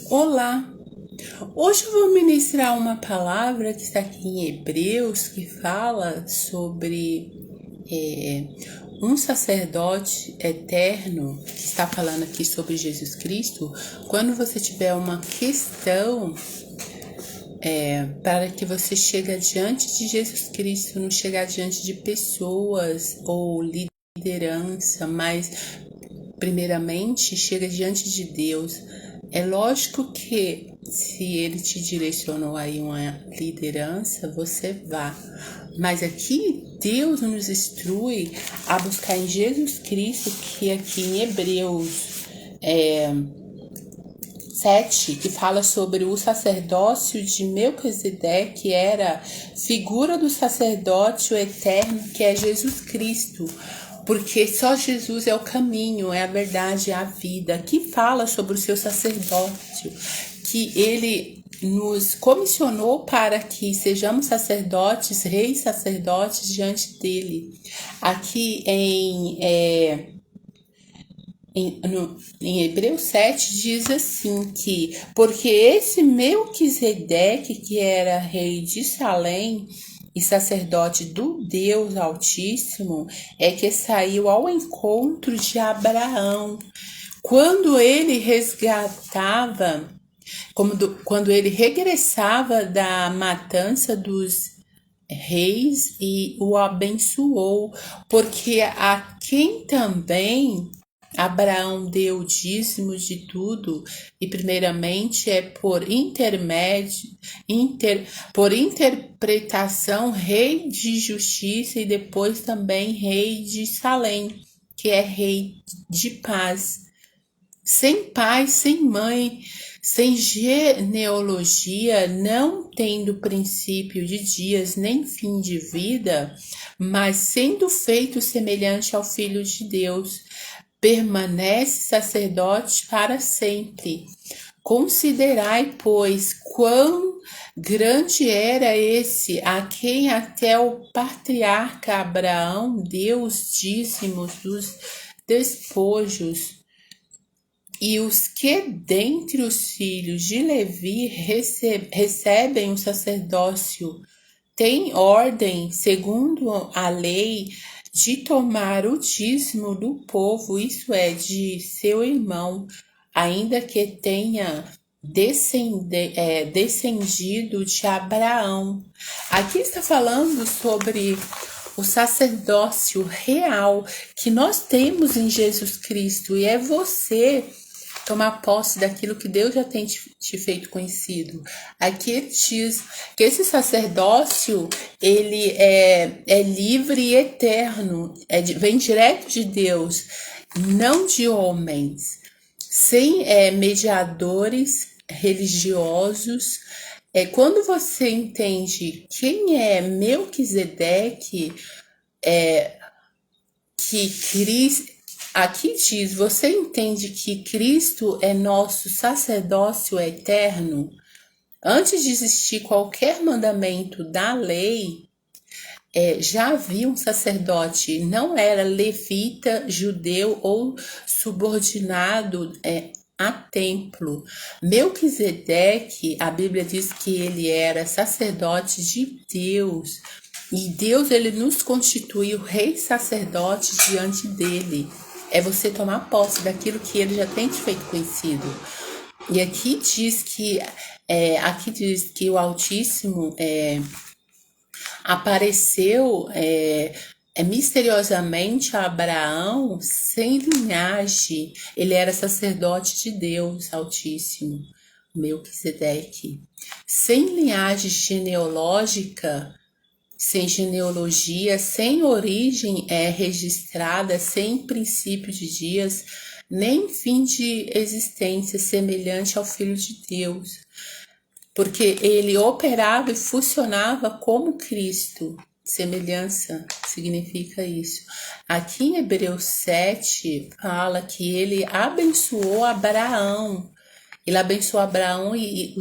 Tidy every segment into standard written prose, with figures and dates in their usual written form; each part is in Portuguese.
Olá! Hoje eu vou ministrar uma palavra que está aqui em Hebreus, que fala sobre é, um sacerdote eterno, que está falando aqui sobre Jesus Cristo. Quando você tiver uma questão, para que você chegue diante de Jesus Cristo, não chegar diante de pessoas ou liderança, mas primeiramente chega diante de Deus. É lógico que se ele te direcionou aí uma liderança, você vá. Mas aqui Deus nos instrui a buscar em Jesus Cristo, que aqui em Hebreus 7, que fala sobre o sacerdócio de Melquisedeque, que era figura do sacerdócio eterno, que é Jesus Cristo. Porque só Jesus é o caminho, é a verdade, é a vida. Que fala sobre o seu sacerdócio, que ele nos comissionou para que sejamos sacerdotes, reis sacerdotes diante dele. Aqui em Hebreus 7 diz assim que, porque esse Melquisedeque, que era rei de Salém e sacerdote do Deus Altíssimo, é que saiu ao encontro de Abraão, quando ele resgatava, quando ele regressava da matança dos reis e o abençoou, porque a quem também Abraão deu o dízimo de tudo, e primeiramente é por interpretação, rei de justiça, e depois também rei de Salém, que é rei de paz. Sem pai, sem mãe, sem genealogia, não tendo princípio de dias nem fim de vida, mas sendo feito semelhante ao Filho de Deus, permanece sacerdote para sempre. Considerai, pois, quão grande era esse a quem até o patriarca Abraão deu os dízimos dos despojos. E os que dentre os filhos de Levi recebem o sacerdócio têm ordem, segundo a lei, de tomar o dízimo do povo, isso é, de seu irmão, ainda que tenha descendido de Abraão. Aqui está falando sobre o sacerdócio real que nós temos em Jesus Cristo, e é você tomar posse daquilo que Deus já tem te feito conhecido. Aqui diz que esse sacerdócio, ele é livre e eterno, vem direto de Deus, não de homens, sem mediadores religiosos. Quando você entende quem é Melquisedeque, que Cristo, aqui diz, você entende que Cristo é nosso sacerdócio eterno? Antes de existir qualquer mandamento da lei, já havia um sacerdote, não era levita, judeu ou subordinado a templo. Melquisedeque, a Bíblia diz que ele era sacerdote de Deus. E Deus, ele nos constituiu rei sacerdote diante dele. É você tomar posse daquilo que ele já tem te feito conhecido. E aqui diz que o Altíssimo apareceu misteriosamente a Abraão sem linhagem. Ele era sacerdote de Deus Altíssimo, Melquisedeque. Sem linhagem genealógica, sem genealogia, sem origem registrada, sem princípio de dias, nem fim de existência, semelhante ao Filho de Deus, porque ele operava e funcionava como Cristo. Semelhança significa isso. Aqui em Hebreus 7 fala que ele abençoou Abraão. Ele abençoou Abraão e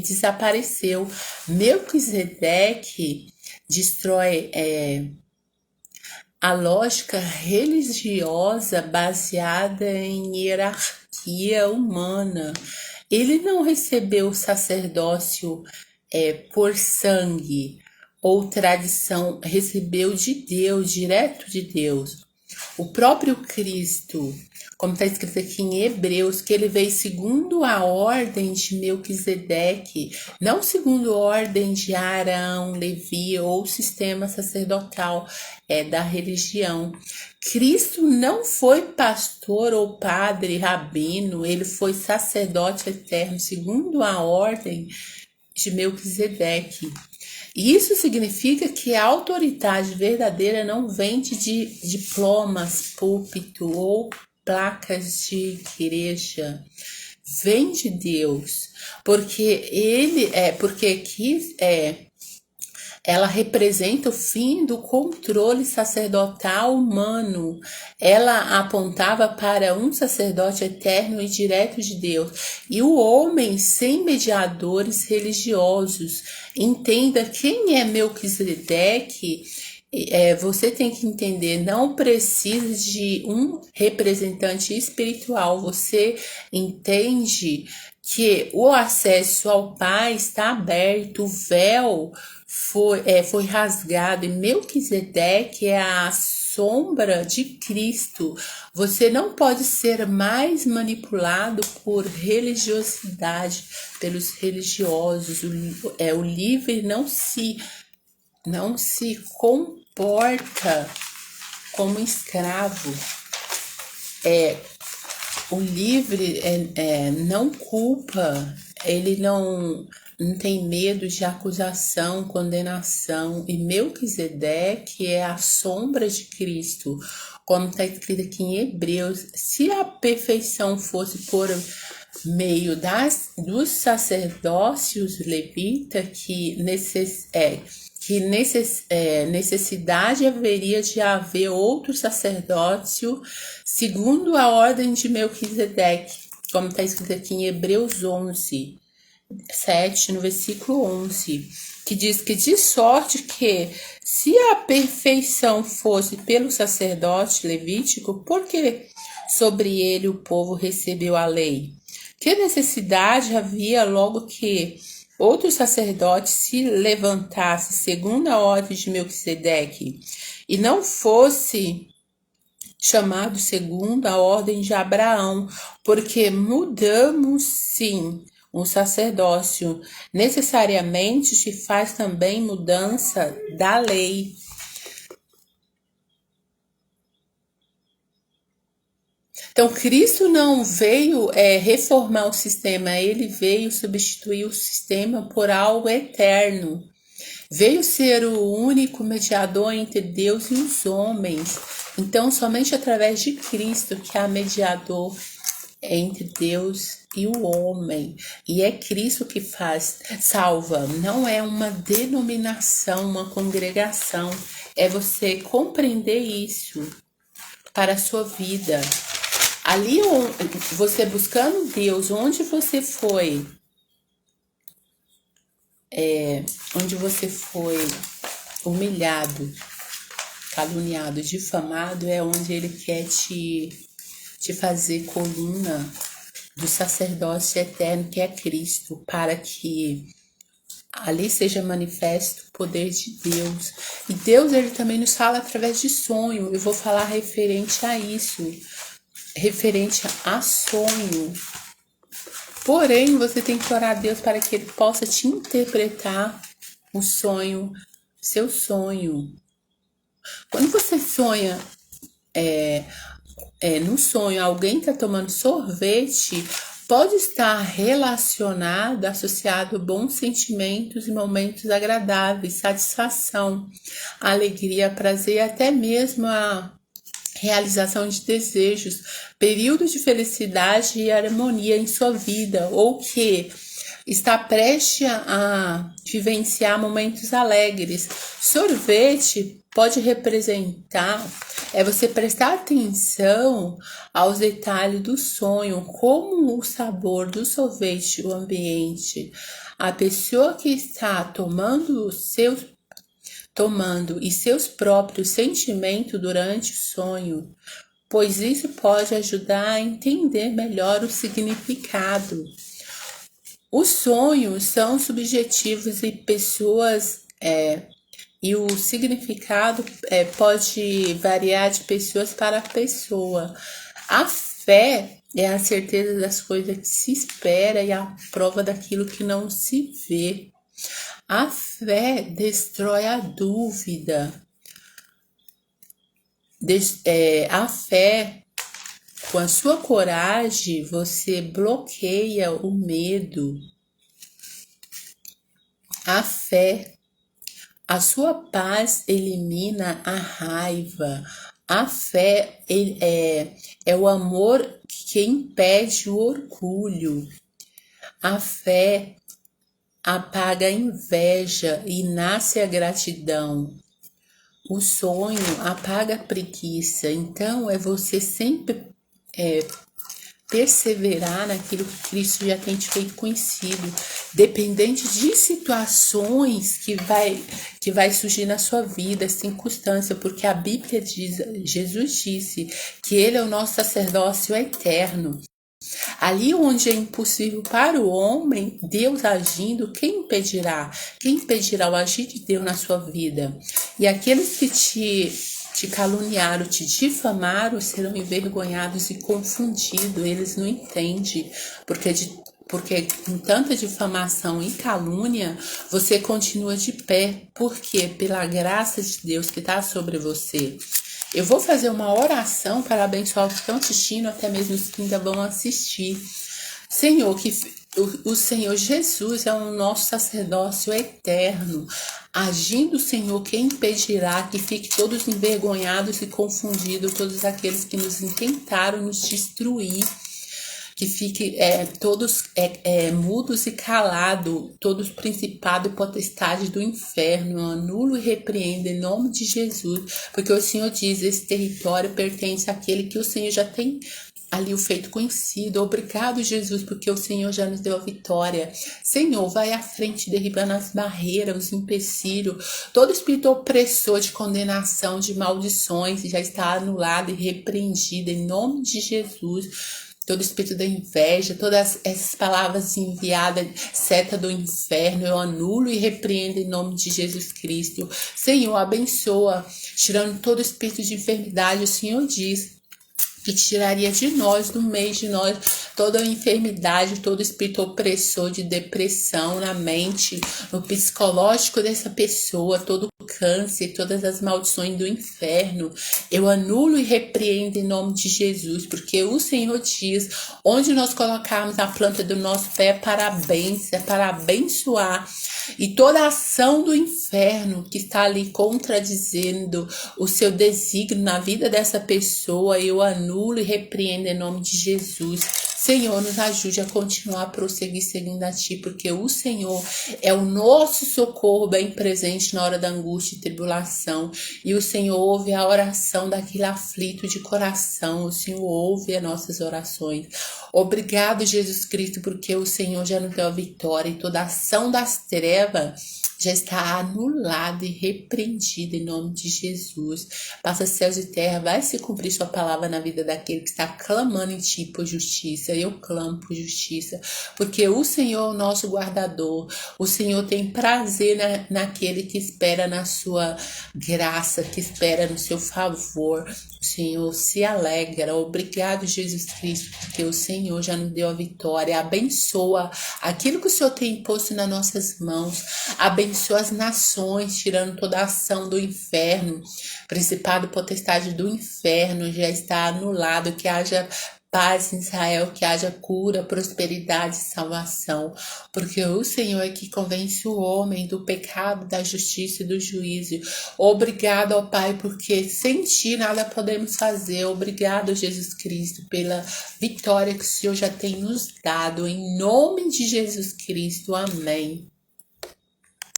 desapareceu. Melquisedeque destrói a lógica religiosa baseada em hierarquia humana. Ele não recebeu o sacerdócio por sangue ou tradição, recebeu de Deus, direto de Deus. O próprio Cristo, como está escrito aqui em Hebreus, que ele veio segundo a ordem de Melquisedeque, não segundo a ordem de Arão, Levi ou sistema sacerdotal da religião. Cristo não foi pastor ou padre, rabino, ele foi sacerdote eterno, segundo a ordem de Melquisedeque. Isso significa que a autoridade verdadeira não vem de diplomas, púlpito ou placas de igreja. Vem de Deus, porque ela representa o fim do controle sacerdotal humano. Ela apontava para um sacerdote eterno e direto de Deus. E o homem sem mediadores religiosos. Entenda quem é Melquisedeque. Você tem que entender, não precisa de um representante espiritual. Você entende que o acesso ao Pai está aberto, o véu foi rasgado, e Melquisedeque é a sombra de Cristo. Você não pode ser mais manipulado por religiosidade, pelos religiosos. O livre não se comporta como escravo. O livre não culpa, ele não tem medo de acusação, condenação. E Melquisedeque é a sombra de Cristo, como está escrito aqui em Hebreus. Se a perfeição fosse por meio dos sacerdócios levitas, que necessidade haveria de haver outro sacerdócio segundo a ordem de Melquisedeque, como está escrito aqui em Hebreus 11, 7, no versículo 11, que diz que de sorte que, se a perfeição fosse pelo sacerdote levítico, por que sobre ele o povo recebeu a lei? Que necessidade havia logo que outro sacerdote se levantasse segundo a ordem de Melquisedeque e não fosse chamado segundo a ordem de Abraão, porque mudamos sim o sacerdócio. Necessariamente se faz também mudança da lei. Então, Cristo não veio reformar o sistema, ele veio substituir o sistema por algo eterno. Veio ser o único mediador entre Deus e os homens. Então, somente através de Cristo que há mediador entre Deus e o homem. E é Cristo que salva. Não é uma denominação, uma congregação. É você compreender isso para a sua vida. Ali, você buscando Deus, onde você foi humilhado, caluniado, difamado, é onde ele quer te fazer coluna do sacerdócio eterno que é Cristo, para que ali seja manifesto o poder de Deus. E Deus, ele também nos fala através de sonho. Eu vou falar referente a isso, referente a sonho. Porém, você tem que orar a Deus para que ele possa te interpretar o sonho, seu sonho. Quando você sonha, no sonho, alguém está tomando sorvete, pode estar relacionado, associado a bons sentimentos e momentos agradáveis, satisfação, alegria, prazer, até mesmo a realização de desejos, períodos de felicidade e harmonia em sua vida, ou que está prestes a vivenciar momentos alegres. Sorvete pode representar você prestar atenção aos detalhes do sonho, como o sabor do sorvete, o ambiente, a pessoa que está tomando tomando e seus próprios sentimentos durante o sonho, pois isso pode ajudar a entender melhor o significado. Os sonhos são subjetivos e o significado pode variar de pessoas para pessoa. A fé é a certeza das coisas que se espera e a prova daquilo que não se vê. A fé destrói a dúvida. A fé, com a sua coragem, você bloqueia o medo. A fé, a sua paz elimina a raiva. A fé é o amor que impede o orgulho. A fé apaga a inveja e nasce a gratidão. O sonho apaga a preguiça. Então, é você sempre perseverar naquilo que Cristo já tem te feito conhecido, dependente de situações que vai surgir na sua vida, circunstância, porque a Bíblia diz, Jesus disse que Ele é o nosso sacerdócio eterno. Ali onde é impossível para o homem, Deus agindo, quem impedirá? Quem impedirá o agir de Deus na sua vida? E aqueles que te caluniaram, te difamaram, serão envergonhados e confundidos. Eles não entendem, porque com tanta difamação e calúnia, você continua de pé. Por quê? Pela graça de Deus que está sobre você. Eu vou fazer uma oração para abençoar os que estão assistindo, até mesmo os que ainda vão assistir. Senhor, que o Senhor Jesus é o nosso sacerdócio eterno. Agindo o Senhor, quem impedirá que fiquem todos envergonhados e confundidos, todos aqueles que nos intentaram nos destruir, que fiquem todos mudos e calados, todos principados e potestades do inferno, eu anulo e repreendo em nome de Jesus, porque o Senhor diz, esse território pertence àquele que o Senhor já tem ali o feito conhecido. Obrigado, Jesus, porque o Senhor já nos deu a vitória. Senhor, vai à frente, derribando as barreiras, os empecilhos, todo espírito opressor de condenação, de maldições, já está anulado e repreendido em nome de Jesus. Todo espírito da inveja, todas essas palavras enviadas, seta do inferno, eu anulo e repreendo em nome de Jesus Cristo. Senhor, abençoa, tirando todo espírito de enfermidade. O Senhor diz que tiraria de nós, do meio de nós, toda a enfermidade, todo espírito opressor de depressão na mente, no psicológico dessa pessoa, todo o câncer, todas as maldições do inferno. Eu anulo e repreendo em nome de Jesus, porque o Senhor diz, onde nós colocarmos a planta do nosso pé é para abençoar. E toda a ação do inferno que está ali contradizendo o seu desígnio na vida dessa pessoa, eu anulo e repreendo em nome de Jesus. Senhor, nos ajude a continuar a prosseguir seguindo a Ti, porque o Senhor é o nosso socorro bem presente na hora da angústia e tribulação. E o Senhor ouve a oração daquele aflito de coração. O Senhor ouve as nossas orações. Obrigado, Jesus Cristo, porque o Senhor já nos deu a vitória e toda a ação das trevas já está anulada e repreendida em nome de Jesus. Passa céus e terra, vai se cumprir sua palavra na vida daquele que está clamando em Ti por justiça. Eu clamo por justiça, porque o Senhor é o nosso guardador. O Senhor tem prazer naquele que espera na sua graça, que espera no seu favor. O Senhor se alegra. Obrigado, Jesus Cristo, porque o Senhor já nos deu a vitória. Abençoa aquilo que o Senhor tem imposto nas nossas mãos. Abençoa as nações, tirando toda a ação do inferno. Principado, potestade do inferno já está anulado. Que haja paz em Israel, que haja cura, prosperidade e salvação, porque o Senhor é que convence o homem do pecado, da justiça e do juízo. Obrigado, ó Pai, porque sem Ti nada podemos fazer. Obrigado, Jesus Cristo, pela vitória que o Senhor já tem nos dado. Em nome de Jesus Cristo, amém.